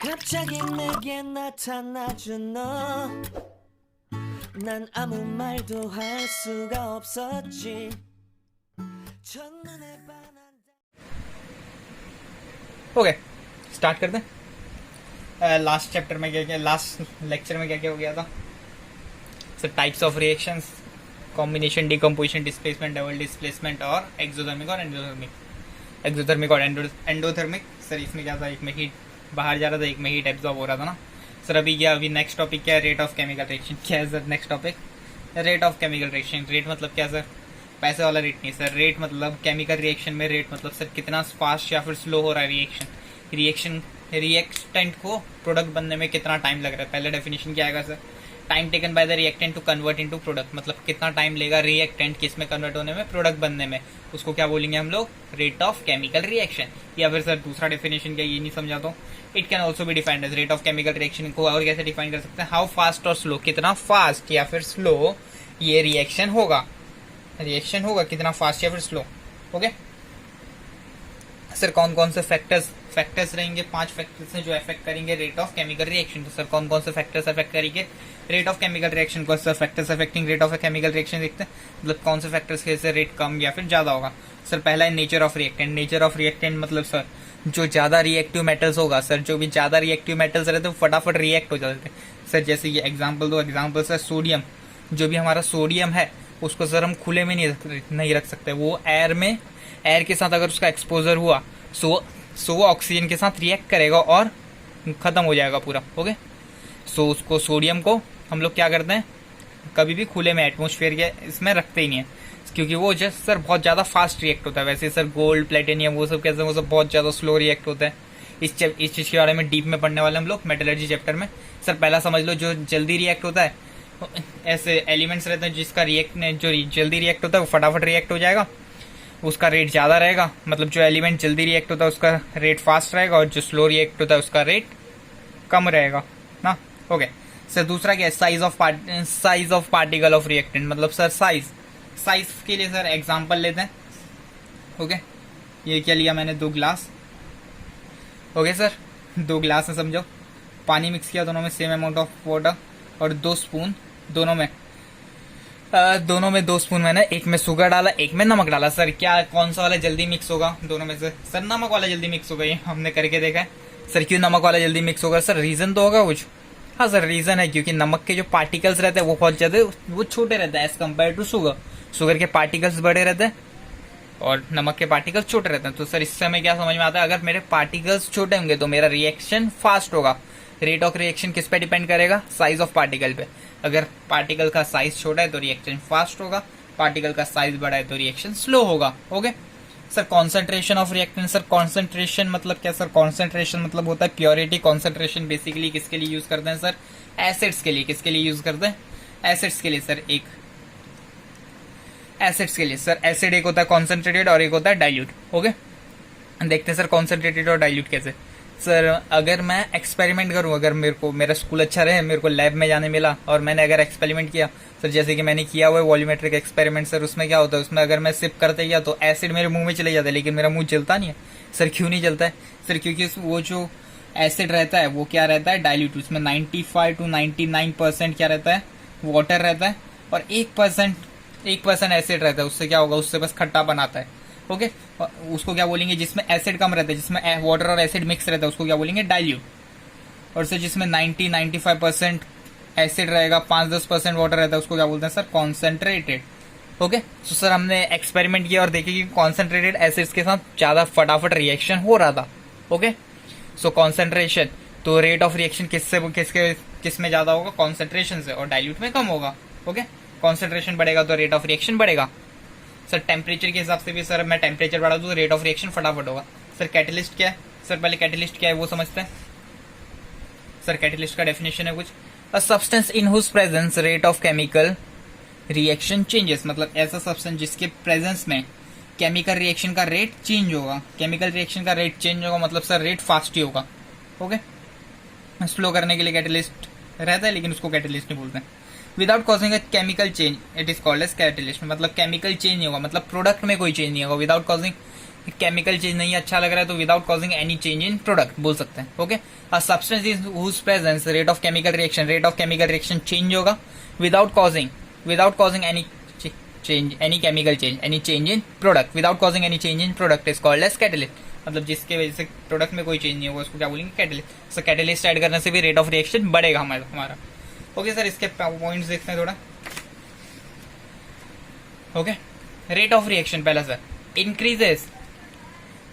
갑자기 내게 나타나준 너. 난 아무 말도 할 수가 없었지. 첫눈에 반한. Okay start कर दें। Last chapter में क्या क्या, लास्ट लेक्चर में क्या क्या हो गया था sir? Types of reactions, combination, decomposition, displacement, double displacement और एक्सोथर्मिक और एंडोथर्मिक। एक्सोथर्मिक और एंडोथर्मिक सर इसमें क्या था, एक में हीट बाहर जा रहा था, एक में हीट एब्जॉर्ब हो रहा था ना सर। अभी क्या, अभी नेक्स्ट टॉपिक क्या है? Rate of chemical reaction. क्या है sir next topic? Rate of chemical reaction. Rate मतलब क्या सर? पैसे वाला रेट नहीं सर। रेट मतलब केमिकल रिएक्शन में रेट मतलब सर कितना फास्ट या फिर स्लो हो रहा है रिएक्शन रिएक्टेंट को प्रोडक्ट बनने में कितना टाइम लग रहा है। पहले डेफिनेशन क्या आएगा sir? Time taken by the reactant to convert into product. मतलब कितना टाइम लेगा रिएक्टेंट किस में कन्वर्ट होने में, प्रोडक्ट बनने में। उसको क्या बोलेंगे हम लोग? Rate of chemical reaction. या फिर सर दूसरा डेफिनेशन क्या, ये नहीं समझा तो it can also be defined as rate of chemical reaction को और कैसे डिफाइन कर सकते हैं? हाउ फास्ट और स्लो, कितना फास्ट या फिर स्लो ये रिएक्शन होगा कितना फास्ट या फिर स्लो। ओके सर कौन कौन से फैक्टर्स रहेंगे? 5 फैक्टर्स हैं जो अफेक्ट करेंगे रेट ऑफ केमिकल रिएक्शन को। सर कौन कौन से फैक्टर्स अफेक्ट करेंगे रेट ऑफ केमिकल रिएक्शन को? Sir factors affecting rate of chemical reaction देखते हैं, मतलब कौन से फैक्टर्स के से रेट कम या फिर ज्यादा होगा। सर पहला है nature of reactant. Nature of reactant मतलब सर जो ज्यादा रिएक्टिव मेटल्स होगा सर, जो भी ज्यादा रिएक्टिव मेटल्स रहते हैं फटाफट रिएक्ट हो जाते हैं सर। जैसे ये एग्जाम्पल दो, एग्जाम्पल सर सोडियम। जो भी हमारा सोडियम है उसको सर हम खुले में नहीं रख सकते। वो एयर के साथ अगर उसका एक्सपोजर हुआ सो वो ऑक्सीजन के साथ रिएक्ट करेगा और खत्म हो जाएगा पूरा। ओके सो उसको सोडियम को हम लोग क्या करते हैं, कभी भी खुले में एटमोस्फेयर के इसमें रखते ही नहीं है, क्योंकि वो जस्ट सर बहुत ज्यादा फास्ट रिएक्ट होता है। वैसे सर गोल्ड, प्लेटिनियम वो सब कैसे, वो सब बहुत ज्यादा स्लो रिएक्ट होता है। इस चीज के बारे में डीप में पढ़ने वाले हम लोग मेटलर्जी चैप्टर में। सर पहला समझ लो, जो जल्दी रिएक्ट होता है, ऐसे एलिमेंट्स रहते हैं जिसका जो जल्दी रिएक्ट होता है वो फटाफट रिएक्ट हो जाएगा, उसका रेट ज्यादा रहेगा। मतलब जो एलिमेंट जल्दी रिएक्ट होता है उसका रेट फास्ट रहेगा, और जो स्लो रिएक्ट होता है उसका रेट कम रहेगा ना। ओके सर दूसरा क्या है? Size of particle of reactant. मतलब सर साइज के लिए सर एग्जांपल लेते हैं। ओके ये क्या लिया मैंने, 2 ग्लास। ओके सर 2 ग्लास में समझो पानी मिक्स किया, दोनों में सेम अमाउंट ऑफ वाटर, और 2 स्पून दोनों में 2 स्पून मैंने, एक में शुगर डाला, एक में नमक डाला। सर क्या कौन सा वाला जल्दी मिक्स होगा दोनों में से? सर नमक वाला जल्दी मिक्स होगा, ये हमने करके देखा है। सर क्यों नमक वाला जल्दी मिक्स होगा? सर रीजन तो होगा कुछ। हाँ सर रीजन है, क्योंकि नमक के जो पार्टिकल्स रहते हैं वो बहुत ज्यादा वो छोटे रहते हैं एज कम्पेयर टू शुगर के पार्टिकल्स बड़े रहते हैं और नमक के पार्टिकल्स छोटे रहते हैं। तो सर इससे हमें क्या समझ में आता है, अगर मेरे पार्टिकल्स छोटे होंगे तो मेरा रिएक्शन फास्ट होगा। रेट ऑफ रिएक्शन किस पे डिपेंड करेगा? साइज ऑफ पार्टिकल पे। अगर पार्टिकल का साइज छोटा है तो रिएक्शन फास्ट होगा, पार्टिकल का साइज बड़ा है तो रिएक्शन स्लो होगा। Okay sir concentration of reactant. Sir concentration मतलब क्या सर? कॉन्सेंट्रेशन मतलब होता है प्योरिटी। कॉन्सेंट्रेशन बेसिकली किसके लिए यूज करते हैं सर? एसिड्स के लिए। किसके लिए यूज करते हैं? एसिड्स के लिए सर। एसिड्स के लिए सर एसिड एक होता है कॉन्सेंट्रेटेड और एक होता है डाइल्यूट। ओके देखते हैं सर कॉन्सेंट्रेटेड और डाइल्यूट कैसे। सर अगर मैं एक्सपेरिमेंट करूं, अगर मेरा स्कूल अच्छा रहे, मेरे को लैब में जाने मिला और मैंने अगर एक्सपेरिमेंट किया सर, जैसे कि मैंने किया हुआ है वॉल्यूमेट्रिक एक्सपेरिमेंट सर, उसमें क्या होता है, उसमें अगर मैं सिप करते गया तो एसिड मेरे मुंह में चले जाता है, लेकिन मेरा मुंह जलता नहीं है। सर क्यों नहीं जलता है? सर क्योंकि वो जो एसिड रहता है वो क्या रहता है? डाइल्यूट। उसमें 95 to 99% क्या रहता है? वाटर रहता है, और 1% एसिड रहता है। उससे क्या होगा? उससे बस खट्टा बनाता है। ओके उसको क्या बोलेंगे? जिसमें एसिड कम रहता है, जिसमें वाटर और एसिड मिक्स रहता है, उसको क्या बोलेंगे? डाइल्यूट। और सर जिसमें 90-95% एसिड रहेगा, 5-10% वाटर रहता है, उसको क्या बोलते हैं सर? कॉन्सेंट्रेटेड। ओके तो सर हमने एक्सपेरिमेंट किया और देखे कि कॉन्सेंट्रेटेड एसिड्स के साथ ज्यादा फटाफट रिएक्शन हो रहा था। ओके सो कॉन्सेंट्रेशन, तो रेट ऑफ रिएक्शन किस में ज्यादा होगा? कॉन्सेंट्रेशन से, और डाइल्यूट में कम होगा। ओके कॉन्सेंट्रेशन बढ़ेगा तो रेट ऑफ रिएक्शन बढ़ेगा। सर टेम्परेचर के हिसाब से भी सर मैं टेम्परेचर बढ़ा दूं तो रेट ऑफ रिएक्शन फटाफट होगा। सर कैटलिस्ट क्या है? सर पहले कैटलिस्ट क्या है वो समझते हैं। सर कैटलिस्ट का डेफिनेशन है कुछ, a substance in whose presence rate of chemical reaction changes. मतलब ऐसा सब्सटेंस जिसके प्रेजेंस में केमिकल रिएक्शन का रेट चेंज होगा। केमिकल रिएक्शन का रेट चेंज होगा मतलब सर रेट फास्ट ही होगा। ओके स्लो करने के लिए कैटलिस्ट रहता है, लेकिन उसको कैटलिस्ट नहीं बोलते हैं। Without causing a chemical change it is called as catalyst. मतलब केमिकल चेंज नहीं होगा, मतलब प्रोडक्ट में कोई चेंज नहीं होगा। विदाउट कॉजिंग केमिकल चेंज नहीं अच्छा लग रहा है तो without causing any change in product बोल सकते हैं. Okay, uh substance is whose presence rate of chemical reaction change होगा without causing any chemical change, any change in product, without causing any change in product is called as catalyst. मतलब जिसके वजह से product में कोई change नहीं होगा उसको क्या बोलेंगे, कैटलिस्ट. सो कैटलिस्ट ऐड करने से भी रेट ऑफ रिएक्शन बढ़ेगा हमारा. ओके सर, इसके पॉइंट्स देखते हैं थोड़ा. ओके, रेट ऑफ रिएक्शन पहला sir increases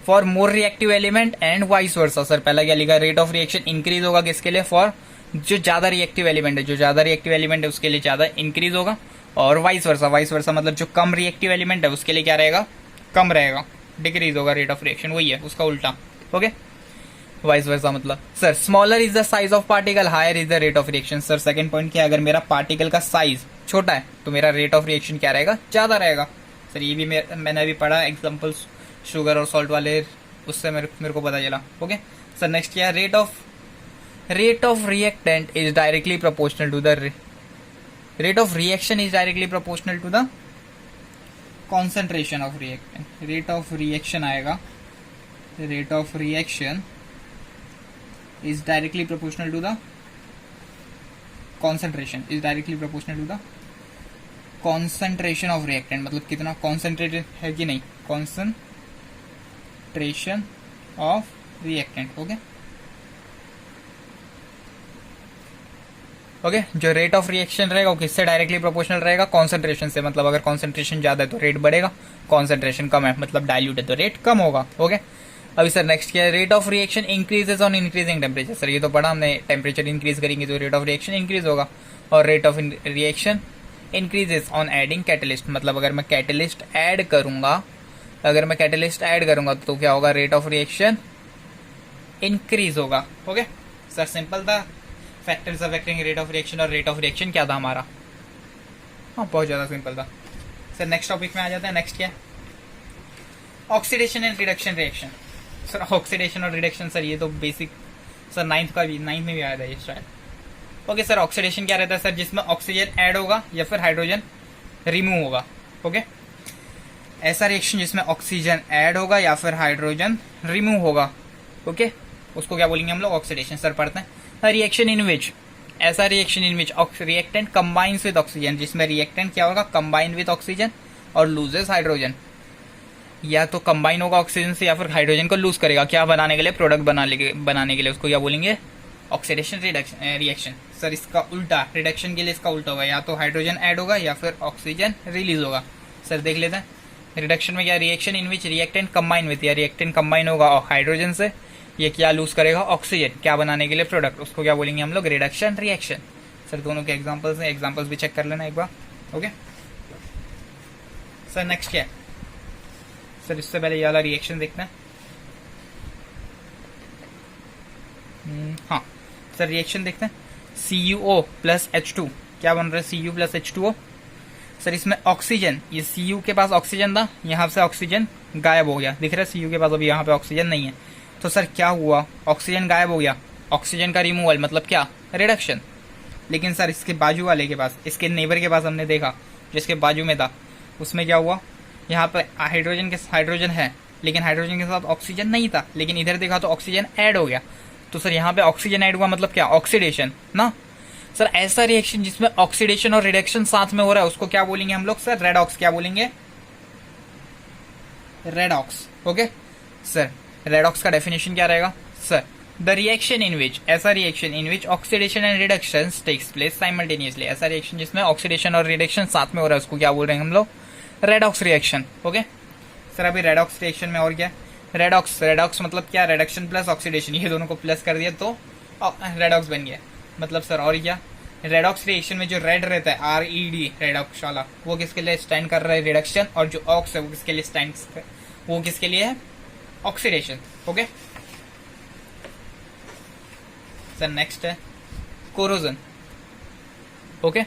for more reactive element and vice versa. Sir पहला क्या लिखा, रेट ऑफ रिएक्शन इंक्रीज होगा किसके लिए, फॉर जो ज्यादा रिएक्टिव एलिमेंट है, उसके लिए ज्यादा इंक्रीज होगा. और वाइस वर्सा मतलब जो कम रिएक्टिव एलिमेंट है उसके लिए क्या रहेगा, कम रहेगा, डिक्रीज होगा रेट ऑफ रिएक्शन. वही है उसका उल्टा. ओके, वाइस वर्सा मतलब sir smaller is the size of particle, higher is the rate of reaction. Sir second point क्या है, अगर मेरा पार्टिकल का साइज छोटा है तो मेरा रेट ऑफ रिएक्शन क्या रहेगा, ज्यादा रहेगा. सर ये भी मैंने अभी पढ़ा एग्जांपल शुगर और सॉल्ट वाले, उससे मेरे को पता चला. ओके सर, नेक्स्ट क्या है, rate of reactant is directly proportional to the rate of reaction is directly proportional to the concentration of reactant. Rate of reaction आएगा, rate of reaction is directly proportional to the concentration of reactant. मतलब कितना concentrated है कि नहीं, concentration of reactant. Okay, जो rate of reaction रहेगा वो किससे डायरेक्टली प्रोपोर्शनल रहेगा, कॉन्सेंट्रेशन से. मतलब अगर कॉन्सेंट्रेशन ज्यादा है तो रेट बढ़ेगा, कॉन्सेंट्रेशन कम है मतलब डाइल्यूट है तो रेट कम होगा. ओके, अभी सर नेक्स्ट क्या है, rate of reaction increases on increasing temperature. Sir ये तो पढ़ा हमने, टेम्परेचर इंक्रीज करेंगे तो रेट ऑफ रिएक्शन इंक्रीज होगा. और rate of reaction increases on adding catalyst. मतलब अगर मैं कैटलिस्ट ऐड करूंगा तो क्या होगा, रेट ऑफ रिएक्शन इंक्रीज होगा. ओके सर, सिंपल था. Factors affecting rate of reaction और रेट ऑफ रिएक्शन क्या था हमारा, हाँ बहुत ज्यादा सिंपल था. सर नेक्स्ट टॉपिक में आ जाते हैं. नेक्स्ट क्या है, oxidation and reduction reaction. Sir oxidation और रिडक्शन, सर ये तो बेसिक सर नाइन्थ में भी आया था ये शायद. ओके सर, ऑक्सीडेशन क्या रहता है सर, जिसमें ऑक्सीजन ऐड होगा या फिर हाइड्रोजन रिमूव होगा. ओके, ऐसा रिएक्शन जिसमें ऑक्सीजन ऐड होगा या फिर हाइड्रोजन रिमूव होगा. ओके, उसको क्या बोलेंगे हम लोग, ऑक्सीडेशन. सर पढ़ते हैं, reaction in which reactant combines with oxygen. जिसमें रिएक्टेंट क्या होगा, कंबाइन विद ऑक्सीजन और लूजेस हाइड्रोजन. या तो कंबाइन होगा ऑक्सीजन से या फिर हाइड्रोजन को लूज करेगा. क्या बनाने के लिए, प्रोडक्ट बनाने के लिए. उसको क्या बोलेंगे, ऑक्सीडेशन रिएक्शन. सर इसका उल्टा, रिडक्शन के लिए इसका उल्टा होगा, या तो हाइड्रोजन ऐड होगा या फिर ऑक्सीजन रिलीज होगा. सर देख लेते हैं, रिडक्शन में क्या, reaction in which reactant combine with, या रिएक्टेंट कंबाइन होगा हाइड्रोजन से, ये क्या लूज करेगा, ऑक्सीजन. क्या बनाने के लिए, प्रोडक्ट. उसको क्या बोलेंगे हम लोग, रिडक्शन रिएक्शन. सर दोनों के एग्जाम्पल्स हैं, एग्जाम्पल्स भी चेक कर लेना एक बार. ओके सर, नेक्स्ट क्या है सर, इससे पहले ये वाला रिएक्शन देखना है. हाँ सर, रिएक्शन देखते हैं. CuO प्लस H2 क्या बन रहा है, Cu प्लस H2O. सर इसमें ऑक्सीजन, ये Cu के पास ऑक्सीजन था, यहाँ से ऑक्सीजन गायब हो गया. दिख रहा है Cu के पास अभी यहाँ पे ऑक्सीजन नहीं है. तो सर क्या हुआ, ऑक्सीजन गायब हो गया. ऑक्सीजन का रिमूवल मतलब क्या, रिडक्शन. लेकिन सर इसके बाजू वाले के पास, इसके नेबर के पास हमने देखा, जिसके बाजू में था, उसमें क्या हुआ, यहाँ पर हाइड्रोजन है लेकिन हाइड्रोजन के साथ ऑक्सीजन नहीं था. लेकिन इधर देखा तो ऑक्सीजन ऐड हो गया. तो सर यहाँ पे ऑक्सीजन ऐड हुआ मतलब क्या, ऑक्सीडेशन ना. सर ऐसा रिएक्शन जिसमें ऑक्सीडेशन और रिडक्शन साथ में हो रहा है उसको क्या बोलेंगे हम लोग, सर रेडॉक्स. क्या बोलेंगे, रेडॉक्स. ओके सर, रेडॉक्स का डेफिनेशन क्या रहेगा sir, the reaction in which, ऐसा reaction in which oxidation and reduction takes place simultaneously. ऐसा रिएक्शन जिसमें ऑक्सीडेशन और रिडक्शन साथ में हो रहा है उसको क्या बोल रहे हैं हम लोग, रेडॉक्स रिएक्शन. ओके सर, अभी रेडॉक्स रिएक्शन में और क्या, रेडॉक्स मतलब क्या, रिडक्शन प्लस ऑक्सीडेशन, ये दोनों को प्लस कर दिया तो रेडॉक्स बन गया. मतलब सर और क्या, रेडॉक्स रिएक्शन में जो रेड रहता है RED, रेडॉक्स वाला, वो किसके लिए स्टैंड कर रहा है, रिडक्शन. और जो ऑक्स है वो किसके लिए स्टैंड, वो किसके लिए है, ऑक्सीडेशन. ओके सर, नेक्स्ट है कोरोजन. ओके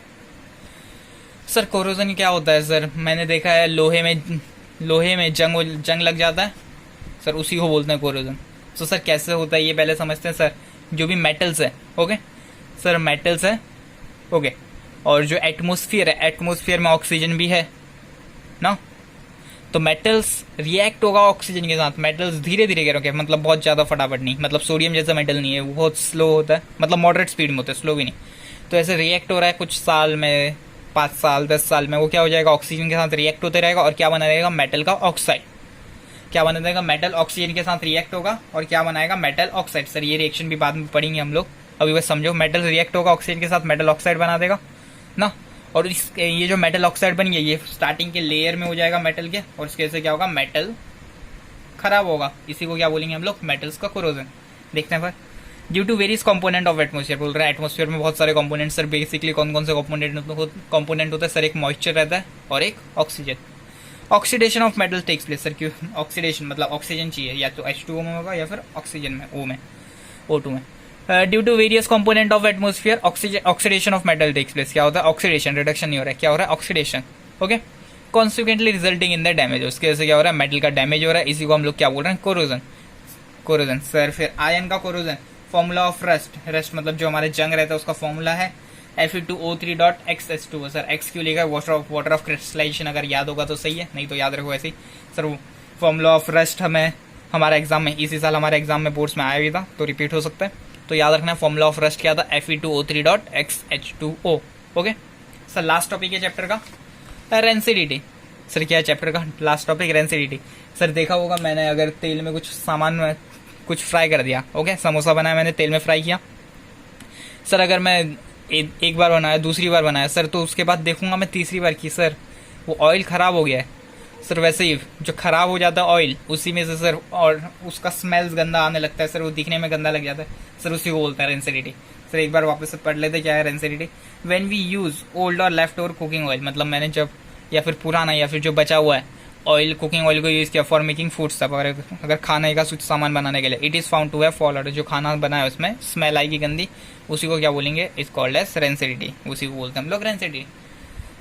सर, कोरोजन क्या होता है सर, मैंने देखा है लोहे में जंग लग जाता है सर, उसी को बोलते हैं कोरोजन. तो सर कैसे होता है ये पहले समझते हैं सर. जो भी मेटल्स है, ओके सर, मेटल्स है, ओके, और जो एटमोस्फियर है, एटमोस्फियर में ऑक्सीजन भी है ना. तो मेटल्स रिएक्ट होगा ऑक्सीजन के साथ, मेटल्स धीरे धीरे कह रहा हूँ, मतलब बहुत ज़्यादा फटाफट नहीं, मतलब सोडियम जैसा मेटल नहीं है, वो बहुत स्लो होता है, मतलब मॉडरेट स्पीड में होता है, स्लो भी नहीं। तो ऐसे रिएक्ट हो रहा है कुछ साल में, 5 साल 10 साल में, वो क्या हो जाएगा, ऑक्सीजन के साथ रिएक्ट होते रहेगा और क्या बना रहेगा, मेटल का ऑक्साइड। क्या बना देगा, मेटल ऑक्सीजन के साथ रिएक्ट होगा और क्या बनाएगा, मेटल ऑक्साइड। सर ये रिएक्शन भी बाद में पढ़ेंगे हम लोग, अभी बस समझो, मेटल रिएक्ट होगा ऑक्सीजन के साथ, मेटल ऑक्साइड बना देगा ना। और ये जो मेटल ऑक्साइड बन गया, ये स्टार्टिंग के लेयर में हो जाएगा मेटल के, और इसके वजह से क्या होगा, मेटल खराब होगा। इसी को क्या बोलेंगे हम लोग, मेटल्स का कोरोजन। देखते हैं फिर, due to various component of atmosphere, बोल रहा है एटमोस्फियर में बहुत सारे कंपोनेंट। सर बेसिकली कौन कौन से कंपोनेंट होता है सर, एक मॉइस्चर रहता है और एक oxygen. Oxidation of metal takes place. Sir क्यों ऑक्सीडेशन, मतलब ऑक्सीजन चाहिए, या तो H2O में होगा या फिर ऑक्सीजन में, O में, O2 में। Due to various component of atmosphere oxidation of metal takes place. क्या होता है, ऑक्सीडेशन, रिडक्शन नहीं हो रहा है, क्या हो रहा है, oxidation. Okay, consequently resulting in the damage, उसके वजह से क्या हो रहा है, मेटल का डैमेज हो रहा है। इसी को हम लोग क्या बोल रहे हैं, कोरोजन। कोरोजन सर फिर आयन का corrosion, formula of rust, rust मतलब जो हमारे जंग रहता है उसका फॉर्मूला है Fe2O3.XH2O। सर एक्स क्यों लेगा, वाटर ऑफ क्रिस्टलाइजेशन, अगर याद होगा तो सही है, नहीं तो याद रखो ऐसे ही। सर वो फॉर्मूला ऑफ रस्ट हमें हमारा एग्जाम में, इसी साल हमारे एग्जाम में बोर्ड्स में आया भी था, तो रिपीट हो सकता है, तो याद रखना फॉर्मूला ऑफ रस्ट क्या था, Fe2O3.XH2O। Okay sir, last topic है चैप्टर का रेंसिडिटी। सर क्या है चैप्टर का लास्ट टॉपिक, रेंसिडिटी। सर देखा होगा मैंने, अगर तेल में कुछ सामान में कुछ फ्राई कर दिया, ओके, समोसा बनाया मैंने, तेल में फ्राई किया। सर अगर मैं एक बार बनाया, दूसरी बार बनाया सर, तो उसके बाद देखूंगा मैं तीसरी बार की सर वो ऑयल खराब हो गया है। सर वैसे ही जो खराब हो जाता है ऑयल, उसी में से सर, और उसका स्मेल्स गंदा आने लगता है सर, वो दिखने में गंदा लग जाता है सर, उसी को बोलते हैं रेंसिडिटी। सर एक बार वापस से पढ़ लेते क्या है rancidity. When we use old और लेफ्ट ओवर कुकिंग ऑयल, मतलब मैंने जब, या फिर पुराना या फिर जो बचा हुआ है ऑयल, कुकिंग ऑयल को यूज किया फॉर मेकिंग फूड स्टफ, अगर खाने का कुछ सामान बनाने के लिए, it is found to have fall out, जो खाना बनाया उसमें स्मेल आएगी गंदी, उसी को क्या बोलेंगे, इज कॉल्ड एज रेंसिडिटी, उसी को बोलते हैं हम लोग रेंसिडिटी।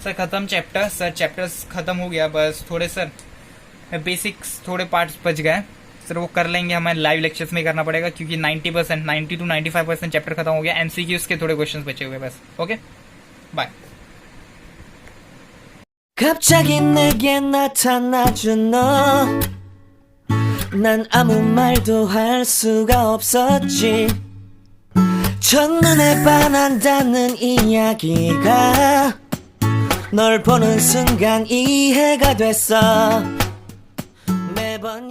सर खत्म चैप्टर, सर चैप्टर्स खत्म हो गया, बस थोड़े सर बेसिक्स, थोड़े पार्ट्स बच गए सर, वो कर लेंगे, हमें लाइव लेक्चर्स में करना पड़ेगा, क्योंकि 90% 90 to 95% चैप्टर खत्म हो गया, MCQs के थोड़े क्वेश्चंस बचे हुए बस। Okay bye. 갑자기 내게 나타나준 너, 난 아무 말도 할 수가 없었지. 첫눈에 반한다는 이야기가 널 보는 순간 이해가 됐어. 매번